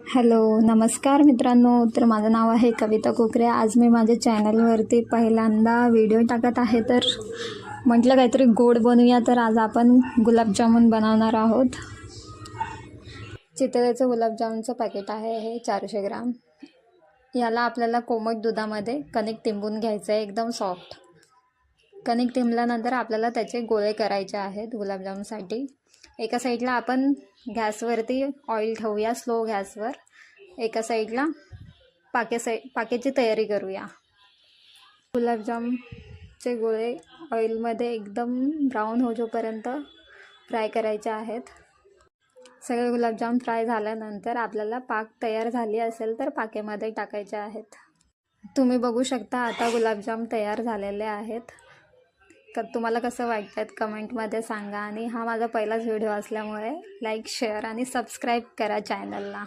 Hello, नमस्कार मित्रांनो. तर माझं नाव आहे कविता कोकरे. आज मी माझ्या चॅनलवरती पहिल्यांदा व्हिडिओ टाकत आहे. तर म्हटलं काहीतरी गोड बनवूया. तर आज आपण गुलाबजामुन बनवणार आहोत. चितळेचं गुलाबजामुनचं पॅकेट आहे हे 400 ग्राम. याला आपल्याला कोमट दुधामध्ये कणिक तिंबून घ्यायचं आहे, एकदम सॉफ्ट. कणिक तिंबल्यानंतर आपल्याला त्याचे गोळे करायचे आहेत गुलाबजामुनसाठी. एका साईडला आपण गॅसवरती ऑइल ठेवूया, स्लो गॅसवर. एका साईडला पाकेची तयारी करूया. गुलाबजामचे गोळे ऑइलमध्ये एकदम ब्राऊन होईपर्यंत फ्राय करायचे आहेत. सगळे गुलाबजाम फ्राय झाल्यानंतर आपल्याला पाक तयार झाली असेल तर पाकेमध्ये टाकायचे आहेत. तुम्ही बघू शकता आता गुलाबजाम तयार झालेले आहेत. तुम्हाला कसं वाटतं कमेंटमध्ये सांगा. आणि हा माझा पहिलाच व्हिडिओ असल्यामुळे लाईक, शेअर आणि सबस्क्राईब करा चॅनलला.